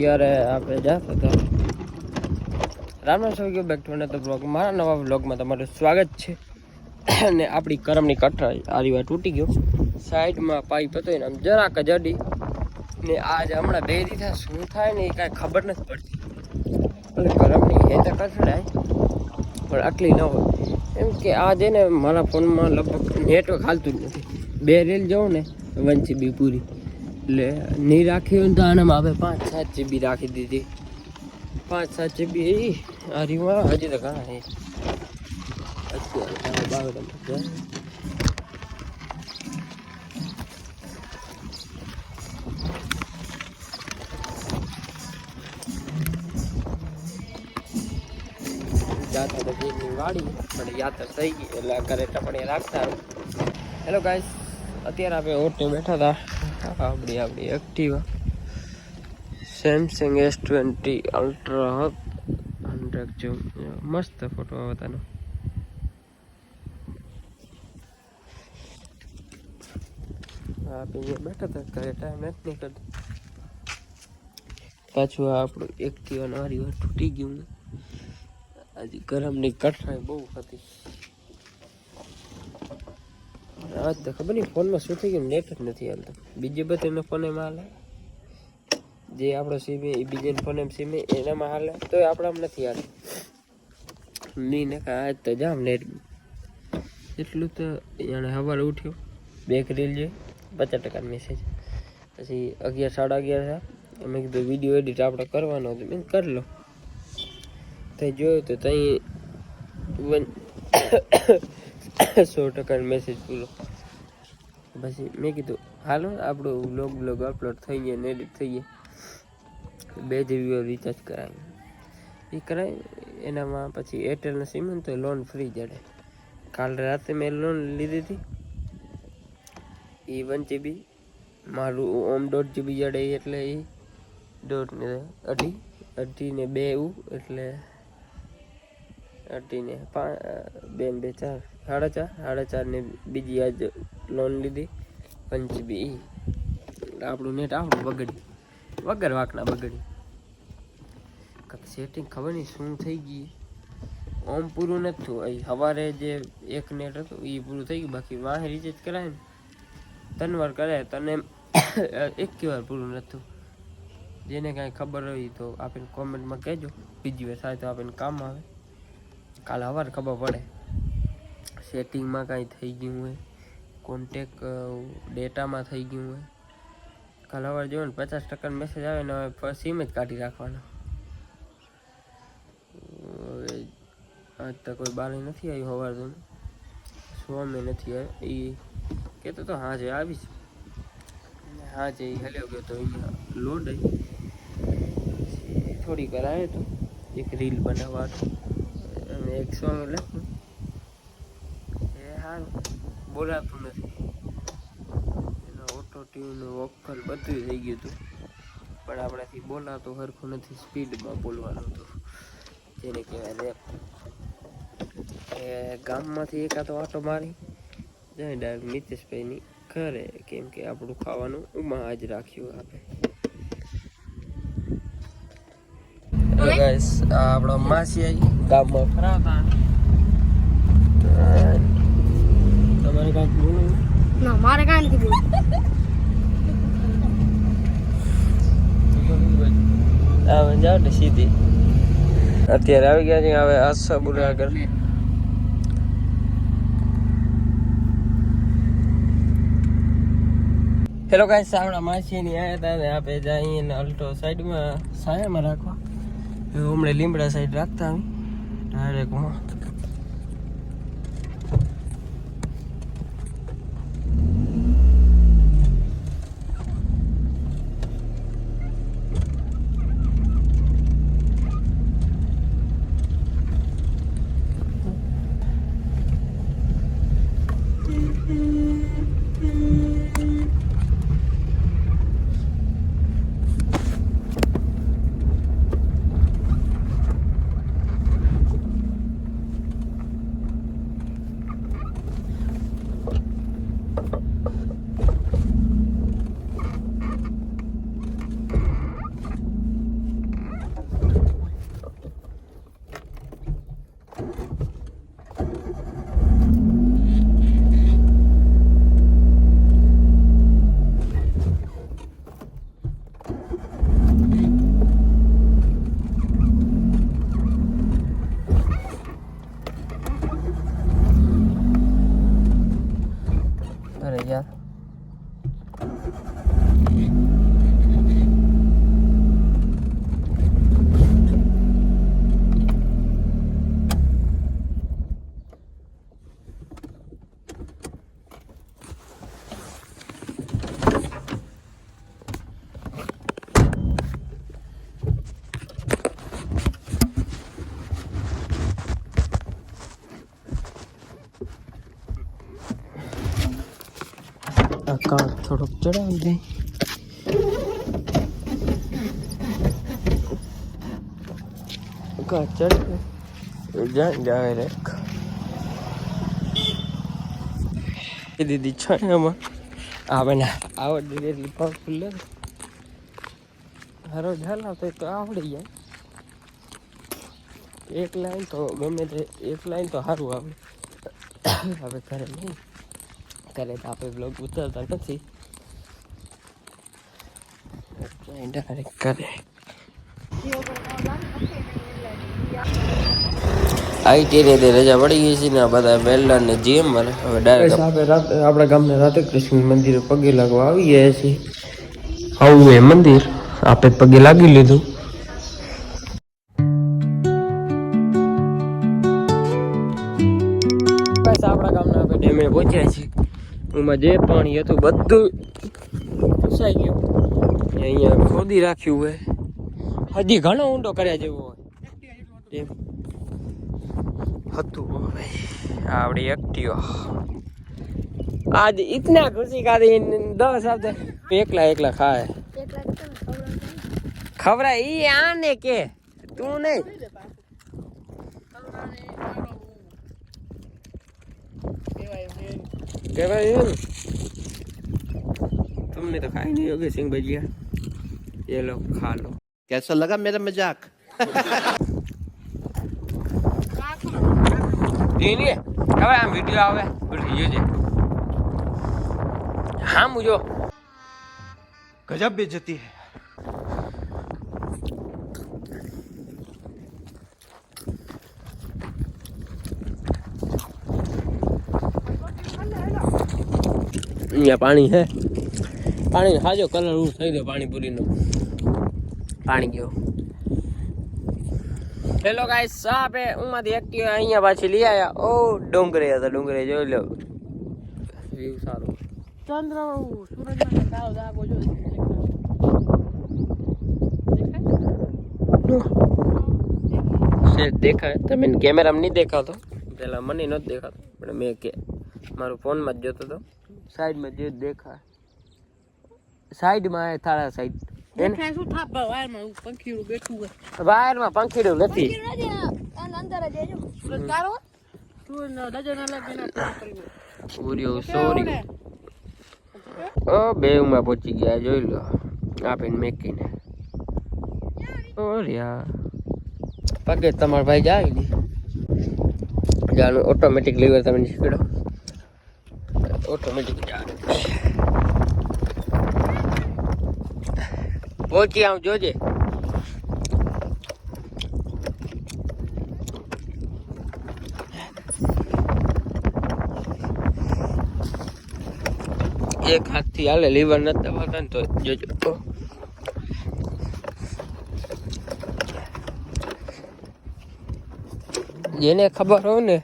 અત્યારે આપણે જતા હતા રામનાથ સૌ ગયો બેક ટુ અનધર બ્લોગ. મારા નવા બ્લોગમાં તમારું સ્વાગત છે. અને આપણી કરમની કઠરા આ રીવા તૂટી ગયો, સાઈડમાં પાઇપ હતો એને આમ જરાક જ અડી ને આજ હમણાં 2 દીધા શું થાય ને એ કાંઈ ખબર નથી પડતી. એટલે કરમની હેતા કઠરાય પણ આટલી ન હોય એમ કે આ છે ને મારા ફોનમાં લગભગ નેટવર્ક હાલતું જ નથી. 2 રીલ જાઉં ને 1 GB પૂરી એટલે નહીં રાખી હોય ને તો આનામાં આપણે 5-7 GB રાખી દીધી. 5-7 GB આ રીમાં હજી તો ઘણા છે. અત્યારે જાતા તો બેની વાડી પણ યાત્રા થઈ ગઈ એટલે ઘરે ટપણી રાખતા. હેલો ગાઈસ, અત્યારે આપણે ઓટે બેઠા હતા. આપણી એક્ટિવા સેમસંગ S20 અલ્ટ્રા 100 જો મસ્ત ફોટો આવતાનો. આપણે બેઠા હતા ઘરે ટાઈમ નથી નીકળતો. પાછું આપણું એક્ટિવા નારી વાર તૂટી ગયું. હજી ગરમની કઠરાઈ બહુ હતી. આજ તો ખબર નહીં ફોનમાં શું થઈ ગયું, નેટ જ નથી હાલતું. બીજે બધાનો ફોન એમાં હાલે, જે આપણો સીમ એ બીજાનો ફોન એમ સીમ એનામાં હાલે, તો આપણામાં નથી હાલે. નહીં ને આજ તો જામ નેટ એટલું તો એને સવારે ઉઠ્યો 2 રીલ જોઈ 50% મેસેજ. પછી 11-11:30 થયા. મેં કીધું વિડીયો એડિટ આપણે કરવાનો હતો, મેં કરી લો. ત્યાં જોયું તો ત્યાં 100% મેસેજ પૂરો. પછી મેં કીધું હાલો આપણું બ્લોગ અપલોડ થઈ ગયા ને એડિટ થઈ ગયા. 2 GB રિચાર્જ કરાવ્યું એ કરાવી એનામાં. પછી એરટેલનું સિમ ને તો લોન ફ્રી જડે. કાલ રાતે મેં લોન લીધી હતી એ 1 GB મારું ઓમ 1.5 GB જડે એટલે એ 1.5 ને 2 એટલે 2 ને 5 2 ને 2 4 4.5 ને બીજી આજ લોન લીધી 1 GB. આપણું નેટ આપણું બગડી વગર વાકના બગડી. કંઈક સેટિંગ ખબર નહીં શું થઈ ગઈ. ઓમ પૂરું નથી થયું. સવારે જે એક નેટ હતું એ પૂરું થઈ ગયું. બાકી વાહે રિચાર્જ કરાય ને 3 વાર કરાય તને 1 વાર પૂરું નથી થયું. જેને કાંઈ ખબર હોય તો આપણે કોમેન્ટમાં કહેજો. બીજી વાર થાય તો આપણને કામ આવે. કાલે સવારે ખબર પડે સેટિંગમાં કાંઈ થઈ ગયું હોય, કોન્ટેક ડેટામાં થઈ ગયું હોય. કાલે સવારે જોયું ને 50% મેસેજ આવે ને હવે સિમ જ કાઢી રાખવાનો. આજ તો કોઈ બારી નથી આવ્યું સવાર તો સ્વામે નથી આવ્યો. એ કહેતો તો હા જે આવીશ. હા જે હલ્યો ગયો તો અહીંયા લોડ થોડીક વાર આવ્યો તો એક રીલ બનાવવાનું અને એક સોંગ લખ્યું. એ સારું બોલાતું નથી. એનો ઓટો ટ્યુન વોકલ બધું થઈ ગયું હતું પણ આપણાથી બોલાતું સરખું નથી. સ્પીડમાં બોલવાનું હતું જેને કહેવાય રેપ. એ ગામમાંથી એકાદો આટો મારી જાય ડાયરેક્ટ મિતેશભાઈની ઘરે, કેમ કે આપણું ખાવાનું ઉમાં આજ રાખ્યું આપણે. હેલો ગાઈસ, આ આપણો માસી આવી ગામમાં ફરાવતા. તમારે કાંઈક બોલવું? ના, મારે કાંઈ નથી બોલવું. હા જાઓ ને સીધી. અત્યારે આવી ગયા છે હવે આશાપુરા આગળ. હેલો ગાઈસ, આપણા માસીની આવ્યા હતા ને આપણે જઈએ ને અલ્ટો સાઈડમાં સાયામાં રાખવા. હમણાં લીમડા સાઈડ રાખતા ડાયરેક્ટમાં. થોડોક ચડાવી દઈ. ચડ જાય રે દીદી છાયામાં આવે ને આવડતી એટલી પાવરફુલ લે હારો ઝાલ આવતો તો આવડી જાય. એક લાઈન તો ગમે તે એક લાઈન તો સારું આવડે. હવે ઘરે નહીં કરે તો આપણે બ્લોગ ઉતારતા નથી. ડાયરેક્ટ કરે આઈટીની તે રજા પડી ગઈ છે ને બધા વેલ્ડર ને જીએમ મારે. હવે ડાયરેક્ટ આપણા ગામના રાધે કૃષ્ણ મંદિરે પગે લાગવા આવી ગયા છીએ. આવું એ મંદિર આપણે પગે લાગી લીધું. બસ આપણા ગામના આપણે ડેમે પહોંચ્યા છીએ. એમાં જે પાણી હતું બધું ફસાઈ ગયું. અહીંયા ખોદી રાખ્યું હોય હજી ઘણો ઊંડો કર્યા જેવો હોય એમ હતું. આવડી એક્ટિવ आज इतना खुशी का दिन 10 हफ्ते एकला खाए खबर ये आने के तू नहीं तुमने तो खाई नहीं होगी सिंह भजिया. ये लो खा लो. कैसा लगा मेरा मजाक? હવે આમ વિડીયો આવે બોલી જોજે. હા મુજો गजब बेइज्जती है. અહીંયા પાણી હે. પાણી હાજો કલર ઉડ થઈ ગયો પાણીપુરીનો. પાણી ગયો. હેલો ગાઈસ સાપે ઉમાંથી એક્ટિવ અહીંયા પાછી લઈ આયા. ઓ ડુંગરે હતા ડુંગરે જોઈ લો વ્યૂ સારો. ચંદ્ર સૂરજનો દાવ દાગો જો દેખાય દેખાય તમે કેમેરામાં નહીં દેખાતો. પેલા મને નહોતો દેખાતો પણ મેં કે મારું ફોનમાં જ જોતો હતો. સાઈડમાં જે દેખાય સાઈડમાં થાળા સાઈડ દેખાય શું થાપ વાયરમાં પંખીડું બેઠું હોય. વાયરમાં પંખીડું નથી. અંદર જ જો સૂરજ તારો તું નજર ના લાગે ના કરી ઉર્યો સોરી. ઓ બેઉમાં પહોંચી ગયા જોઈ લો આપીને મેકીને. ઓરિયા પગે તમારો ભાઈ જાય ને જાનું ઓટોમેટિક લીવર તમે નીકળો ઓટોમેટિક જાય. પહોંચી આવ જોજે. એક હાથથી હાલે લીવર નથી દબાવતા ને તો જોજો. જેને ખબર હોય ને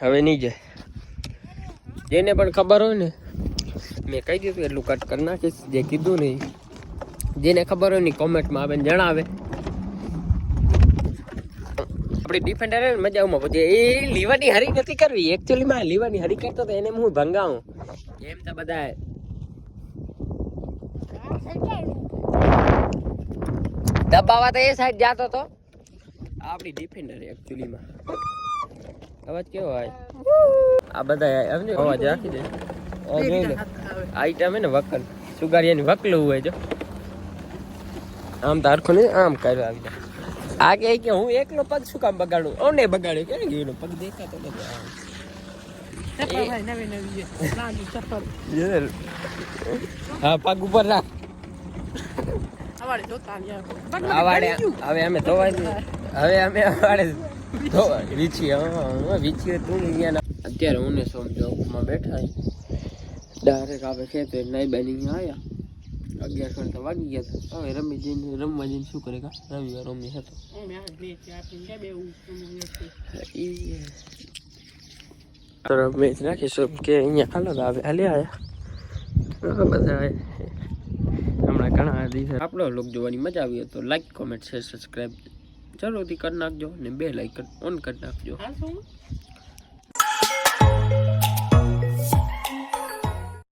હવે નહીં જાય. જેને પણ ખબર હોય ને મેં કહી દીધું એટલું કટ કરી નાખીશ. જે કીધું નહીં જેને ખબર હોય ને કોમેન્ટમાં આવે ને જણાવે. આપણી ડિફેન્ડર ને મજામાં પછી એ લીવાની હરી નથી કરવી. એકચ્યુઅલીમાં લીવાની હરી કરતો તો એને હું ભંગાવું એમ તો બધા દબાવા તો એ સાઈડ જાતો તો. આપણી ડિફેન્ડર એકચ્યુઅલીમાં અવાજ કેવો હોય આ બધા સમજો અવાજ રાખી દે. જોઈ લો આઈટમ હે ને વકલ સુગારિયાની વકલું હોય જો આમ તો હરખું નહીં આમ કર્યો આવી જાય. આ કે હું એકલો પગ શું કામ બગાડું. ઓને બગાડ્યો કે ગયો પગ દેખાતો નથી. હા પગ ઉપર રાખ. હવે અમે ધોવાય હવે અમે અવાડે વીછી વીછી તું અત્યારે હું ને સોમ ચોકમાં બેઠા ડાયરેક્ટ આપણે ખેતો નાઈ બેની આવ્યા. 11 તો વાગી ગયા હતા. હવે રમવા જઈને શું કરે કા રવિવાર રમી હતો. મેચ રાખીશું કે અહીંયા હાલો આવે હાલે આવ્યા બધા. હમણાં ઘણા દિવસે આપણો લોક જોવાની મજા આવી તો લાઈક કોમેન્ટ શેર સબસ્ક્રાઈબ જરૂરથી કરી નાખજો ને બે લાઈકન ઓન કરી નાખજો.